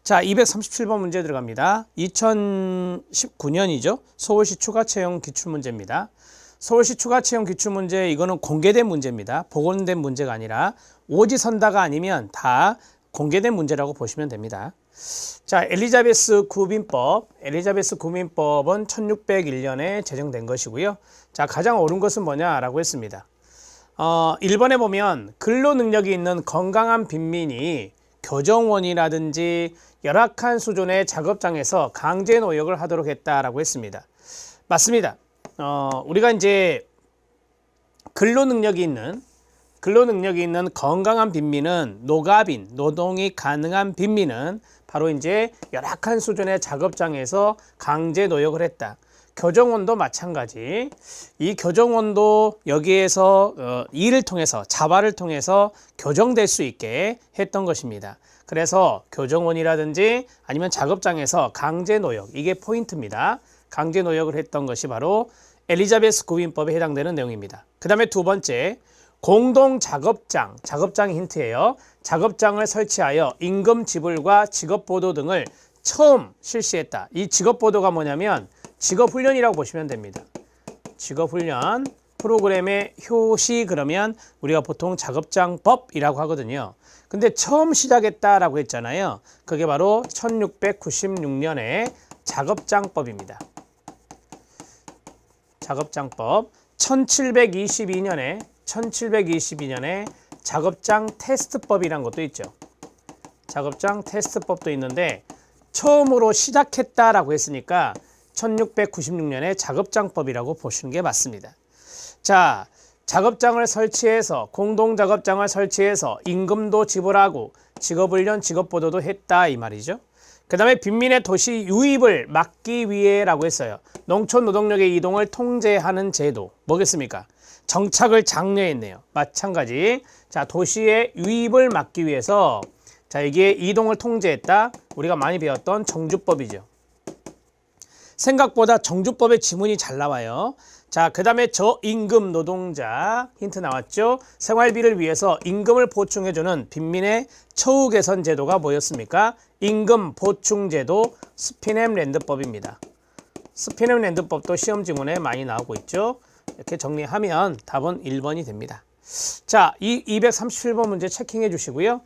자, 237번 문제 들어갑니다. 2019년이죠. 서울시 추가채용 기출문제입니다. 서울시 추가채용 기출문제, 이거는 공개된 문제입니다. 복원된 문제가 아니라 오지선다가 아니면 다 공개된 문제라고 보시면 됩니다. 자, 엘리자베스 구민법은 1601년에 제정된 것이고요. 자, 가장 옳은 것은 뭐냐라고 했습니다. 1번에 보면 근로능력이 있는 건강한 빈민이 교정원이라든지 열악한 수준의 작업장에서 강제 노역을 하도록 했다라고 했습니다. 맞습니다. 우리가 이제 근로능력이 있는 건강한 빈민은 노가빈, 노동이 가능한 빈민은 바로 이제 열악한 수준의 작업장에서 강제 노역을 했다. 교정원도 마찬가지. 이 교정원도 여기에서 일을 통해서, 자발을 통해서 교정될 수 있게 했던 것입니다. 그래서 교정원이라든지 아니면 작업장에서 강제 노역, 이게 포인트입니다. 강제 노역을 했던 것이 바로 엘리자베스 구민법에 해당되는 내용입니다. 그 다음에 두 번째, 공동 작업장이 힌트예요. 작업장을 설치하여 임금 지불과 직업보도 등을 처음 실시했다. 이 직업보도가 뭐냐면 직업훈련이라고 보시면 됩니다. 직업훈련 프로그램의 효시, 그러면 우리가 보통 작업장법이라고 하거든요. 근데 처음 시작했다라고 했잖아요. 그게 바로 1696년의 작업장법입니다. 작업장법. 1722년에 작업장 테스트법이란 것도 있죠. 작업장 테스트법도 있는데 처음으로 시작했다라고 했으니까 1696년의 작업장법이라고 보시는 게 맞습니다. 자, 작업장을 설치해서, 공동작업장을 설치해서 임금도 지불하고 직업훈련, 직업보도도 했다, 이 말이죠. 그 다음에 빈민의 도시 유입을 막기 위해라고 했어요. 농촌 노동력의 이동을 통제하는 제도, 뭐겠습니까? 정착을 장려했네요. 마찬가지. 자, 도시의 유입을 막기 위해서, 자, 이게 이동을 통제했다. 우리가 많이 배웠던 정주법이죠. 생각보다 정주법의 지문이 잘 나와요. 자, 그 다음에 저임금 노동자, 힌트 나왔죠? 생활비를 위해서 임금을 보충해주는 빈민의 처우 개선 제도가 뭐였습니까? 임금 보충제도 스피넴랜드법입니다. 스피넴랜드법도 시험 지문에 많이 나오고 있죠. 이렇게 정리하면 답은 1번이 됩니다. 자, 이 237번 문제 체킹해 주시고요.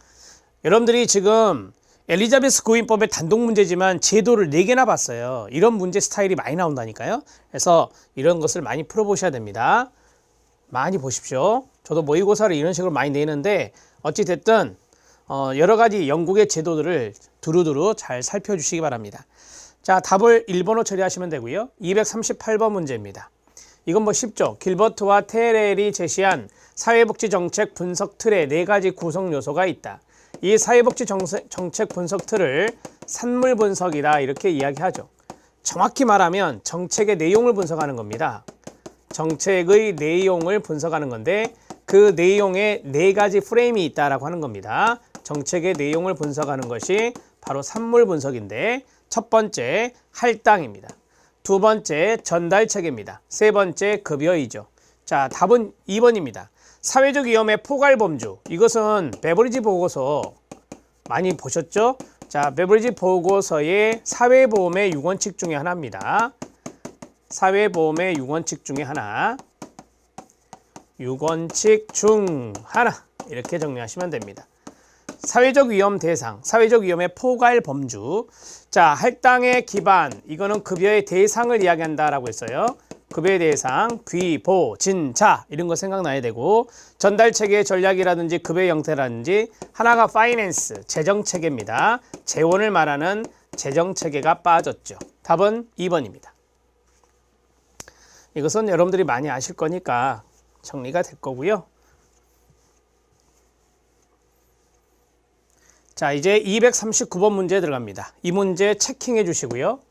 여러분들이 지금 엘리자베스 구민법의 단독 문제지만 제도를 4개나 봤어요. 이런 문제 스타일이 많이 나온다니까요. 그래서 이런 것을 많이 풀어보셔야 됩니다. 많이 보십시오. 저도 모의고사를 이런 식으로 많이 내는데 어찌됐든 여러 가지 영국의 제도들을 두루두루 잘 살펴주시기 바랍니다. 자, 답을 1번으로 처리하시면 되고요. 238번 문제입니다. 이건 뭐 쉽죠. 길버트와 테렐이 제시한 사회복지정책 분석 틀에 4가지 구성 요소가 있다. 이 사회복지 정책 분석 틀을 산물 분석이다, 이렇게 이야기하죠. 정확히 말하면 정책의 내용을 분석하는 겁니다. 정책의 내용을 분석하는 건데 그 내용에 4가지 프레임이 있다라고 하는 겁니다. 정책의 내용을 분석하는 것이 바로 산물 분석인데, 첫 번째 할당입니다. 두 번째 전달체계입니다. 세 번째 급여이죠. 자, 답은 2번입니다. 사회적 위험의 포괄범주, 이것은 베버리지 보고서 많이 보셨죠? 자, 베버리지 보고서의 사회보험의 6원칙 중에 하나입니다. 사회보험의 6원칙 중에 하나, 6원칙 중 하나, 이렇게 정리하시면 됩니다. 사회적 위험 대상, 사회적 위험의 포괄 범주. 자, 할당의 기반, 이거는 급여의 대상을 이야기한다라고 했어요. 급여의 대상, 귀, 보, 진, 자, 이런 거 생각나야 되고, 전달체계의 전략이라든지 급여의 형태라든지, 하나가 파이낸스, 재정체계입니다. 재원을 말하는 재정체계가 빠졌죠. 답은 2번입니다. 이것은 여러분들이 많이 아실 거니까 정리가 될 거고요. 자, 이제 239번 문제 들어갑니다. 이 문제 체킹해 주시고요.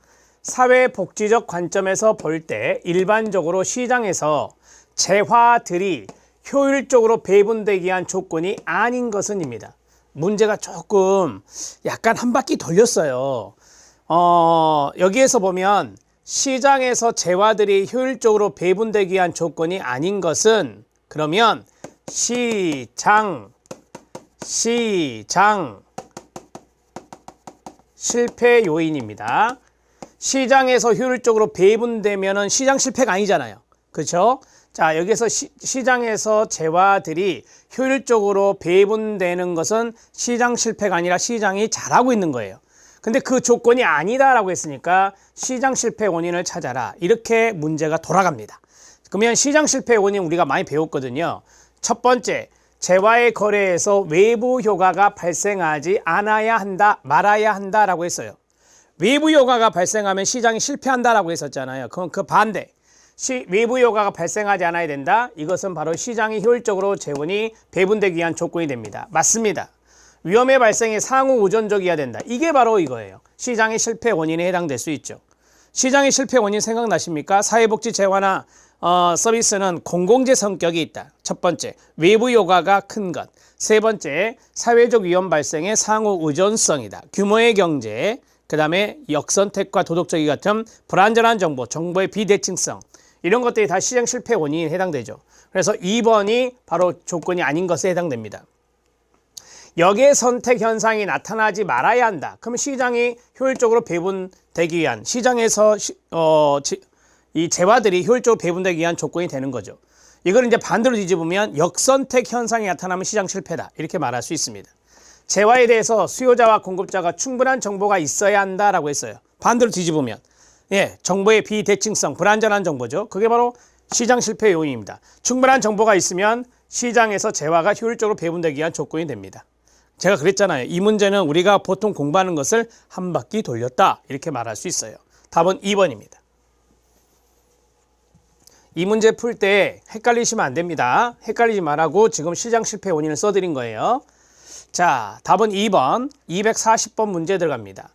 사회복지적 관점에서 볼 때 일반적으로 시장에서 재화들이 효율적으로 배분되기 위한 조건이 아닌 것은입니다. 문제가 조금 약간 한 바퀴 돌렸어요. 여기에서 보면 시장에서 재화들이 효율적으로 배분되기 위한 조건이 아닌 것은, 그러면 시장 실패 요인입니다. 시장에서 효율적으로 배분되면은 시장 실패가 아니잖아요. 그렇죠? 자, 여기서 시장에서 재화들이 효율적으로 배분되는 것은 시장 실패가 아니라 시장이 잘하고 있는 거예요. 근데 그 조건이 아니다라고 했으니까 시장 실패 원인을 찾아라. 이렇게 문제가 돌아갑니다. 그러면 시장 실패 원인 우리가 많이 배웠거든요. 첫 번째, 재화의 거래에서 외부 효과가 발생하지 않아야 한다, 말아야 한다라고 했어요. 외부 효과가 발생하면 시장이 실패한다라고 했었잖아요. 그럼 그 반대. 외부 효과가 발생하지 않아야 된다. 이것은 바로 시장이 효율적으로 재원이 배분되기 위한 조건이 됩니다. 맞습니다. 위험의 발생이 상호 우존적이어야 된다. 이게 바로 이거예요. 시장의 실패 원인에 해당될 수 있죠. 시장의 실패 원인 생각나십니까? 사회복지 재화나 서비스는 공공재 성격이 있다. 첫 번째, 외부 효과가 큰 것. 세 번째, 사회적 위험 발생의 상호 의존성이다. 규모의 경제, 그 다음에 역선택과 도덕적이 같은 불안전한 정보, 정보의 비대칭성, 이런 것들이 다 시장 실패 원인에 해당되죠. 그래서 2번이 바로 조건이 아닌 것에 해당됩니다. 역의 선택 현상이 나타나지 말아야 한다. 그럼 시장이 효율적으로 배분되기 위한, 시장에서 이 재화들이 효율적으로 배분되기 위한 조건이 되는 거죠. 이걸 이제 반대로 뒤집으면 역선택 현상이 나타나면 시장 실패다. 이렇게 말할 수 있습니다. 재화에 대해서 수요자와 공급자가 충분한 정보가 있어야 한다라고 했어요. 반대로 뒤집으면 정보의 비대칭성, 불안전한 정보죠. 그게 바로 시장 실패 요인입니다. 충분한 정보가 있으면 시장에서 재화가 효율적으로 배분되기 위한 조건이 됩니다. 제가 그랬잖아요. 이 문제는 우리가 보통 공부하는 것을 한 바퀴 돌렸다. 이렇게 말할 수 있어요. 답은 2번입니다. 이 문제 풀 때 헷갈리시면 안 됩니다. 헷갈리지 말라고 지금 시장 실패 원인을 써드린 거예요. 자, 답은 2번, 240번 문제 들어갑니다.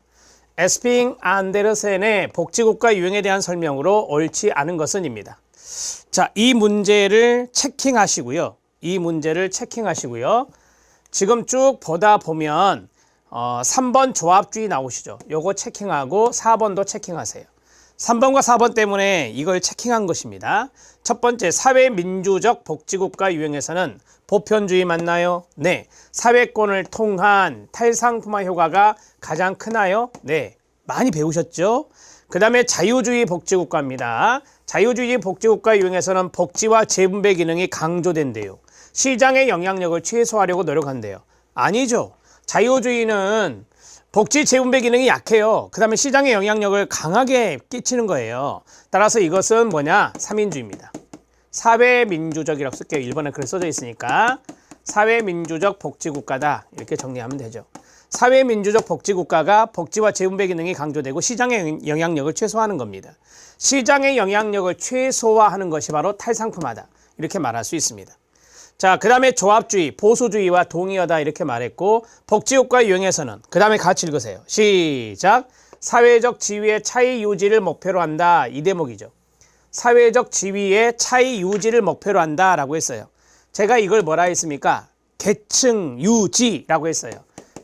에스핑 안데르센의 복지국가 유형에 대한 설명으로 옳지 않은 것은입니다. 자, 이 문제를 체킹하시고요. 지금 쭉 보다 보면 3번 조합주의 나오시죠. 요거 체킹하고 4번도 체킹하세요. 3번과 4번 때문에 이걸 체킹한 것입니다. 첫 번째, 사회민주적 복지국가 유형에서는 보편주의 맞나요? 네. 사회권을 통한 탈상품화 효과가 가장 크나요? 네. 많이 배우셨죠? 그 다음에 자유주의 복지국가입니다. 자유주의 복지국가 유형에서는 복지와 재분배 기능이 강조된대요. 시장의 영향력을 최소화하려고 노력한대요. 아니죠. 자유주의는 복지 재분배 기능이 약해요. 그 다음에 시장의 영향력을 강하게 끼치는 거예요. 따라서 이것은 뭐냐? 3인주의입니다. 사회민주적이라고 쓸게요. 1번에 그렇게 써져 있으니까 사회민주적 복지국가다. 이렇게 정리하면 되죠. 사회민주적 복지국가가 복지와 재분배 기능이 강조되고 시장의 영향력을 최소화하는 겁니다. 시장의 영향력을 최소화하는 것이 바로 탈상품화다. 이렇게 말할 수 있습니다. 자, 그 다음에 조합주의, 보수주의와 동의어다 이렇게 말했고 복지국가 유형에서는 그 다음에 같이 읽으세요. 시작! 사회적 지위의 차이 유지를 목표로 한다. 이 대목이죠. 사회적 지위의 차이 유지를 목표로 한다 라고 했어요. 제가 이걸 뭐라 했습니까? 계층 유지라고 했어요.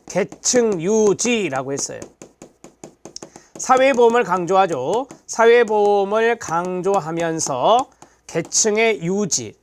계층 유지라고 했어요. 사회보험을 강조하죠. 사회보험을 강조하면서 계층의 유지,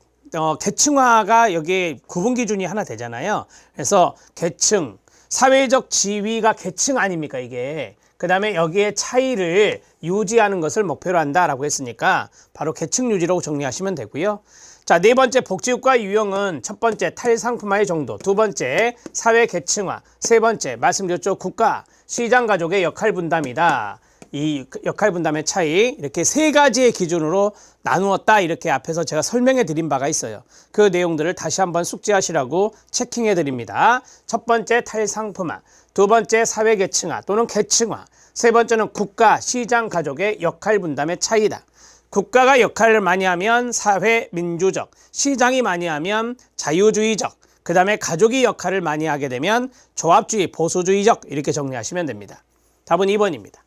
계층화가 여기에 구분 기준이 하나 되잖아요. 그래서 계층, 사회적 지위가 계층 아닙니까 이게. 그 다음에 여기에 차이를 유지하는 것을 목표로 한다라고 했으니까 바로 계층 유지라고 정리하시면 되고요. 자, 네 번째 복지국가 유형은 첫 번째 탈상품화의 정도, 두 번째 사회 계층화, 세 번째 말씀드렸죠. 국가, 시장 가족의 역할 분담이다. 이 역할 분담의 차이 이렇게 세 가지의 기준으로 나누었다. 이렇게 앞에서 제가 설명해 드린 바가 있어요. 그 내용들을 다시 한번 숙지하시라고 체킹해 드립니다. 첫 번째 탈상품화, 두 번째 사회 계층화 또는 계층화, 세 번째는 국가, 시장 가족의 역할 분담의 차이다. 국가가 역할을 많이 하면 사회 민주적, 시장이 많이 하면 자유주의적, 그 다음에 가족이 역할을 많이 하게 되면 조합주의, 보수주의적 이렇게 정리하시면 됩니다. 답은 2번입니다.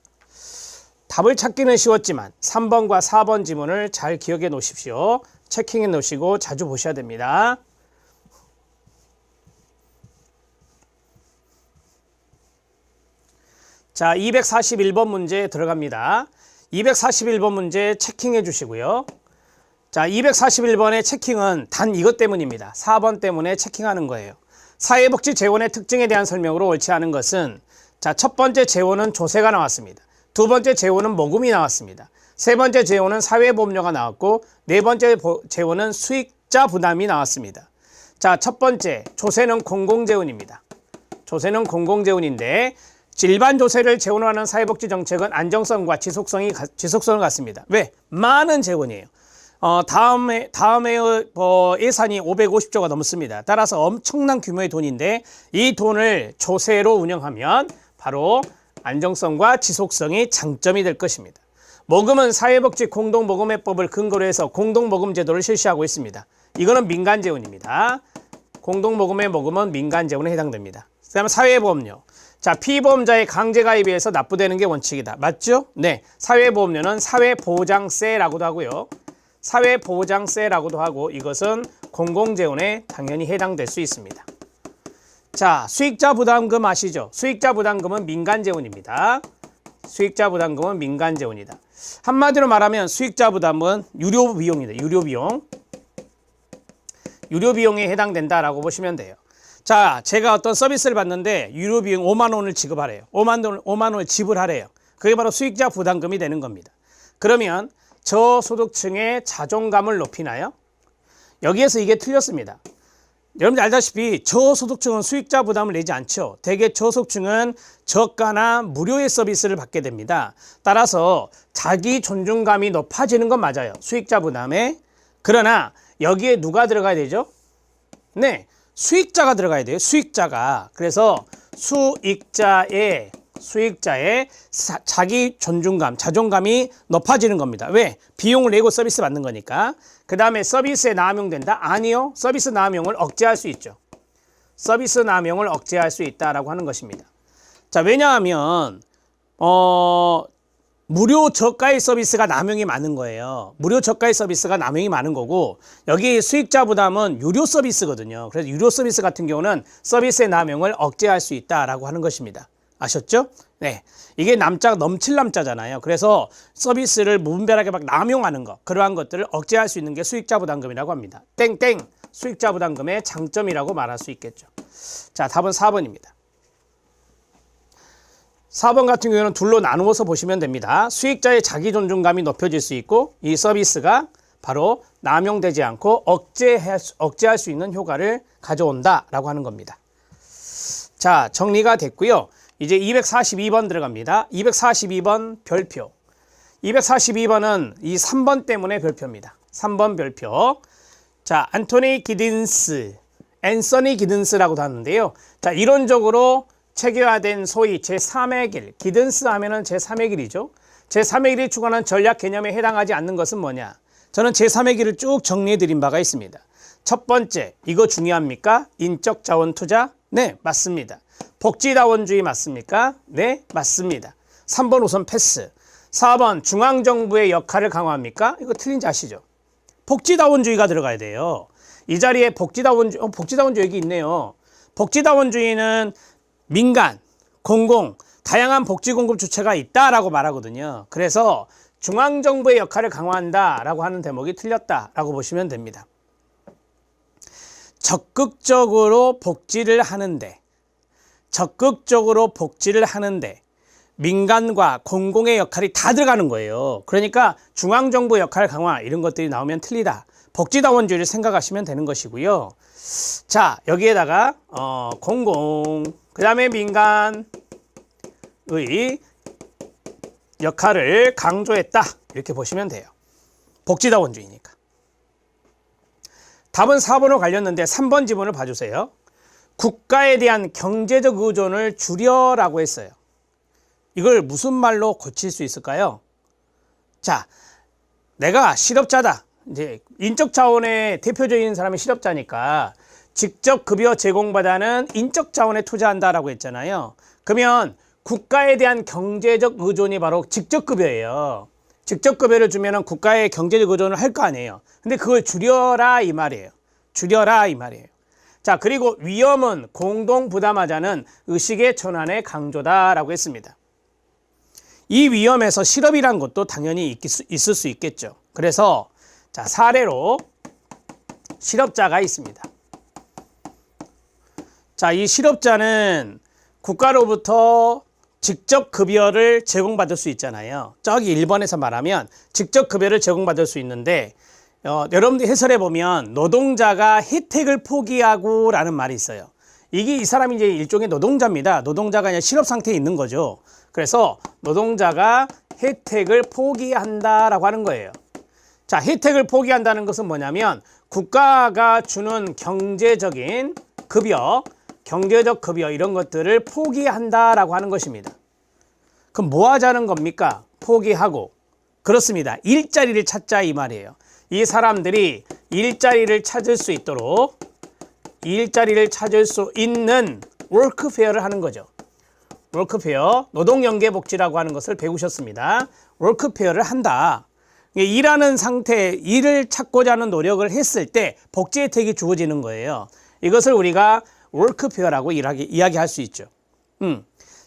답을 찾기는 쉬웠지만 3번과 4번 지문을 잘 기억해 놓으십시오. 체킹해 놓으시고 자주 보셔야 됩니다. 자, 241번 문제 들어갑니다. 241번 문제 체킹해 주시고요. 자, 241번의 체킹은 단 이것 때문입니다. 4번 때문에 체킹하는 거예요. 사회복지 재원의 특징에 대한 설명으로 옳지 않은 것은 자, 첫 번째 재원은 조세가 나왔습니다. 두 번째 재원은 모금이 나왔습니다. 세 번째 재원은 사회보험료가 나왔고 네 번째 재원은 수익자 부담이 나왔습니다. 자, 첫 번째 조세는 공공재원입니다. 조세는 공공재원인데 일반 조세를 재원화하는 사회복지정책은 안정성과 지속성을 갖습니다. 왜? 많은 재원이에요. 다음에 예산이 550조가 넘습니다. 따라서 엄청난 규모의 돈인데 이 돈을 조세로 운영하면 바로 안정성과 지속성이 장점이 될 것입니다. 모금은 사회복지 공동모금회법을 근거로 해서 공동모금 제도를 실시하고 있습니다. 이거는 민간재원입니다. 공동모금의 모금은 민간재원에 해당됩니다. 그 다음에 사회보험료. 자, 피보험자의 강제가입에 의해서 납부되는 게 원칙이다. 맞죠? 네. 사회보험료는 사회보장세라고도 하고요. 사회보장세라고도 하고 이것은 공공재원에 당연히 해당될 수 있습니다. 자, 수익자 부담금 아시죠? 수익자 부담금은 민간재원입니다. 수익자 부담금은 민간재원이다. 한마디로 말하면 수익자 부담은 유료비용이다. 유료비용에 해당된다라고 보시면 돼요. 자, 제가 어떤 서비스를 받는데 유료비용 5만 원을 지급하래요. 5만 원을 지불하래요. 그게 바로 수익자 부담금이 되는 겁니다. 그러면 저소득층의 자존감을 높이나요? 여기에서 이게 틀렸습니다. 여러분들 알다시피 저소득층은 수익자 부담을 내지 않죠. 대개 저소득층은 저가나 무료의 서비스를 받게 됩니다. 따라서 자기 존중감이 높아지는 건 맞아요. 수익자 부담에. 그러나 여기에 누가 들어가야 되죠? 네, 수익자가 들어가야 돼요. 수익자가. 그래서 수익자의 자기 존중감, 자존감이 높아지는 겁니다. 왜? 비용을 내고 서비스 받는 거니까. 그 다음에 서비스에 남용된다? 아니요. 서비스 남용을 억제할 수 있죠. 서비스 남용을 억제할 수 있다라고 하는 것입니다. 자, 왜냐하면 무료 저가의 서비스가 남용이 많은 거예요. 무료 저가의 서비스가 남용이 많은 거고 여기 수익자 부담은 유료 서비스거든요. 그래서 유료 서비스 같은 경우는 서비스의 남용을 억제할 수 있다라고 하는 것입니다. 아셨죠? 네, 이게 넘칠 남자잖아요. 그래서 서비스를 무분별하게 막 남용하는 것, 그러한 것들을 억제할 수 있는 게 수익자 부담금이라고 합니다. 땡땡, 수익자 부담금의 장점이라고 말할 수 있겠죠. 자, 답은 4번입니다. 4번 같은 경우에는 둘로 나누어서 보시면 됩니다. 수익자의 자기 존중감이 높여질 수 있고 이 서비스가 바로 남용되지 않고 억제할 수 있는 효과를 가져온다라고 하는 겁니다. 자, 정리가 됐고요. 이제 242번 들어갑니다. 242번 별표. 242번은 이 3번 때문에 별표입니다. 3번 별표. 자, 앤서니 기든스라고도 하는데요. 자, 이론적으로 체계화된 소위 제3의 길. 기든스 하면은 제3의 길이죠. 제3의 길이 추구하는 전략 개념에 해당하지 않는 것은 뭐냐? 저는 제3의 길을 쭉 정리해 드린 바가 있습니다. 첫 번째, 이거 중요합니까? 인적 자원 투자? 네, 맞습니다. 복지자원주의 맞습니까? 네, 맞습니다. 3번 우선 패스. 4번 중앙정부의 역할을 강화합니까? 이거 틀린지 아시죠? 복지자원주의가 들어가야 돼요. 이 자리에 복지자원주의 여기 있네요. 복지자원주의는 민간, 공공, 다양한 복지 공급 주체가 있다라고 말하거든요. 그래서 중앙정부의 역할을 강화한다라고 하는 대목이 틀렸다라고 보시면 됩니다. 적극적으로 복지를 하는데 민간과 공공의 역할이 다 들어가는 거예요. 그러니까 중앙정부 역할 강화 이런 것들이 나오면 틀리다. 복지자원주의를 생각하시면 되는 것이고요. 자, 여기에다가 공공, 그 다음에 민간의 역할을 강조했다. 이렇게 보시면 돼요. 복지자원주의니까. 답은 4번으로 갈렸는데 3번 지문을 봐주세요. 국가에 대한 경제적 의존을 줄여라고 했어요. 이걸 무슨 말로 고칠 수 있을까요? 자, 내가 실업자다. 이제 인적 자원의 대표적인 사람이 실업자니까 직접 급여 제공받아는 인적 자원에 투자한다라고 했잖아요. 그러면 국가에 대한 경제적 의존이 바로 직접 급여예요. 직접 급여를 주면은 국가의 경제적 의존을 할 거 아니에요. 근데 그걸 줄여라 이 말이에요. 줄여라 이 말이에요. 자, 그리고 위험은 공동 부담하자는 의식의 전환의 강조다라고 했습니다. 이 위험에서 실업이란 것도 당연히 있을 수 있겠죠. 그래서 자, 사례로 실업자가 있습니다. 자, 이 실업자는 국가로부터 직접 급여를 제공받을 수 있잖아요. 저기 1번에서 말하면 직접 급여를 제공받을 수 있는데 여러분들이 해설해 보면 노동자가 혜택을 포기하고 라는 말이 있어요. 이게 이 사람이 이제 일종의 노동자입니다. 노동자가 그냥 실업 상태에 있는 거죠. 그래서 노동자가 혜택을 포기한다라고 하는 거예요. 자, 혜택을 포기한다는 것은 뭐냐면 국가가 주는 경제적인 급여, 경제적 급여 이런 것들을 포기한다라고 하는 것입니다. 그럼 뭐 하자는 겁니까? 포기하고. 그렇습니다. 일자리를 찾자 이 말이에요. 이 사람들이 일자리를 찾을 수 있도록 일자리를 찾을 수 있는 워크페어를 하는 거죠. 워크페어, 노동연계복지라고 하는 것을 배우셨습니다. 워크페어를 한다. 일하는 상태, 일을 찾고자 하는 노력을 했을 때 복지 혜택이 주어지는 거예요. 이것을 우리가 워크페어라고 이야기할 수 있죠.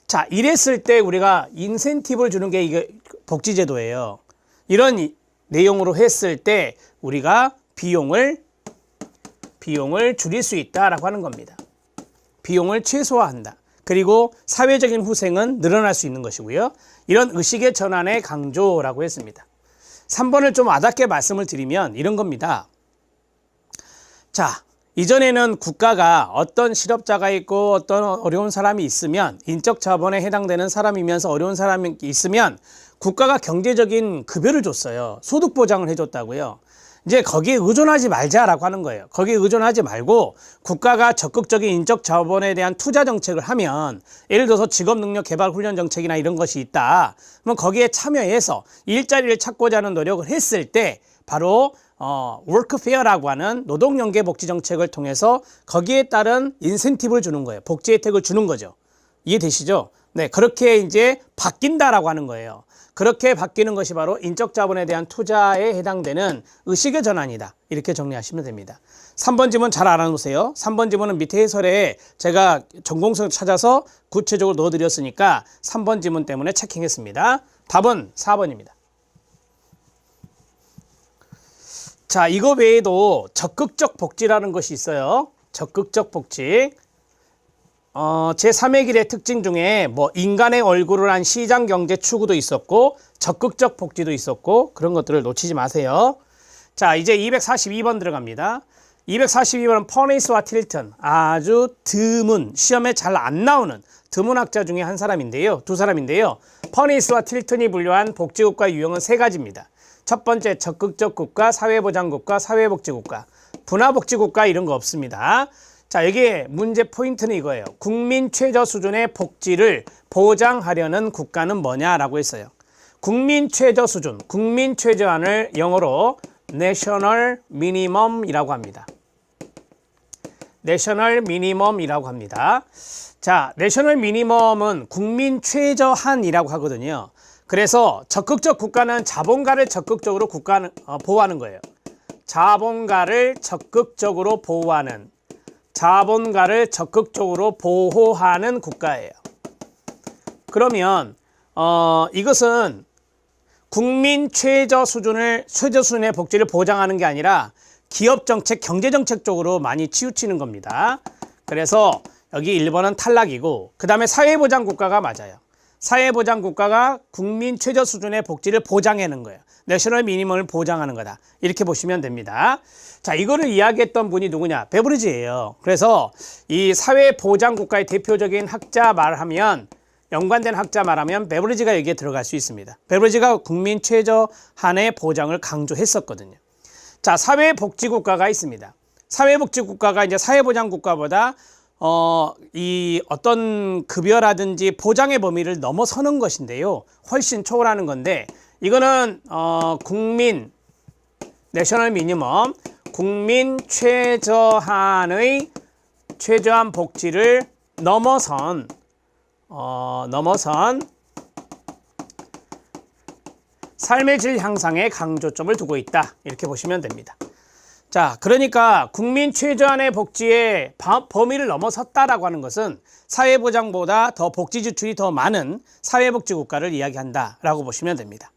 자, 이랬을 때 우리가 인센티브를 주는 게 이게 복지제도예요. 이런 내용으로 했을 때 우리가 비용을 줄일 수 있다라고 하는 겁니다. 비용을 최소화한다. 그리고 사회적인 후생은 늘어날 수 있는 것이고요. 이런 의식의 전환의 강조라고 했습니다. 3번을 좀 와닿게 말씀을 드리면 이런 겁니다. 자, 이전에는 국가가 어떤 실업자가 있고 어떤 어려운 사람이 있으면 인적 자본에 해당되는 사람이면서 어려운 사람이 있으면 국가가 경제적인 급여를 줬어요. 소득 보장을 해줬다고요. 이제 거기에 의존하지 말자라고 하는 거예요. 거기에 의존하지 말고 국가가 적극적인 인적 자본에 대한 투자 정책을 하면 예를 들어서 직업능력 개발 훈련 정책이나 이런 것이 있다. 그러면 거기에 참여해서 일자리를 찾고자 하는 노력을 했을 때 바로 워크페어라고 하는 노동연계복지 정책을 통해서 거기에 따른 인센티브를 주는 거예요. 복지 혜택을 주는 거죠. 이해되시죠? 네, 그렇게 이제 바뀐다라고 하는 거예요. 그렇게 바뀌는 것이 바로 인적 자본에 대한 투자에 해당되는 의식의 전환이다. 이렇게 정리하시면 됩니다. 3번 지문 잘 알아놓으세요. 3번 지문은 밑에 해설에 제가 전공성 찾아서 구체적으로 넣어드렸으니까 3번 지문 때문에 체킹했습니다. 답은 4번입니다. 자, 이거 외에도 적극적 복지라는 것이 있어요. 적극적 복지. 제3의 길의 특징 중에 뭐 인간의 얼굴을 한 시장 경제 추구도 있었고 적극적 복지도 있었고 그런 것들을 놓치지 마세요. 자, 이제 242번 들어갑니다. 242번은 퍼니스와 틸튼, 아주 드문, 시험에 잘 안 나오는 드문 학자 중에 한 사람인데요. 두 사람인데요. 퍼니스와 틸튼이 분류한 복지국가 유형은 세 가지입니다. 첫 번째, 적극적 국가, 사회보장국가, 사회복지국가. 분화복지국가 이런 거 없습니다. 자, 여기에 문제 포인트는 이거예요. 국민 최저 수준의 복지를 보장하려는 국가는 뭐냐라고 했어요. 국민 최저 수준, 국민 최저한을 영어로 National Minimum이라고 합니다. National Minimum이라고 합니다. 자, National Minimum은 국민 최저한이라고 하거든요. 그래서 적극적 국가는 자본가를 적극적으로 보호하는 거예요. 자본가를 적극적으로 보호하는 국가예요. 그러면 이것은 국민 최저 수준의 복지를 보장하는 게 아니라 기업 정책, 경제 정책 쪽으로 많이 치우치는 겁니다. 그래서 여기 1번은 탈락이고 그 다음에 사회보장 국가가 맞아요. 사회보장 국가가 국민 최저 수준의 복지를 보장하는 거예요. 내셔널 미니멈을 보장하는 거다. 이렇게 보시면 됩니다. 자, 이거를 이야기했던 분이 누구냐? 베브리지예요. 그래서 이 사회보장 국가의 대표적인 학자 말하면 연관된 학자 말하면 베브리지가 여기에 들어갈 수 있습니다. 베브리지가 국민 최저한의 보장을 강조했었거든요. 자, 사회복지국가가 있습니다. 사회복지국가가 이제 사회보장 국가보다 이 어떤 급여라든지 보장의 범위를 넘어서는 것인데요. 훨씬 초월하는 건데 이거는 국민 내셔널 미니멈 국민 최저한 복지를 넘어선 삶의 질 향상에 강조점을 두고 있다. 이렇게 보시면 됩니다. 자, 그러니까 국민 최저한의 복지의 범위를 넘어섰다라고 하는 것은 사회보장보다 더 복지 지출이 더 많은 사회복지 국가를 이야기한다라고 보시면 됩니다.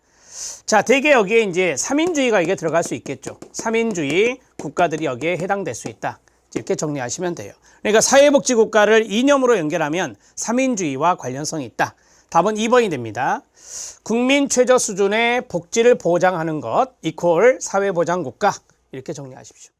자, 대개 여기에 이제 3인주의가 이게 들어갈 수 있겠죠. 3인주의 국가들이 여기에 해당될 수 있다. 이렇게 정리하시면 돼요. 그러니까 사회복지 국가를 이념으로 연결하면 3인주의와 관련성이 있다. 답은 2번이 됩니다. 국민 최저 수준의 복지를 보장하는 것 이퀄 사회보장국가 이렇게 정리하십시오.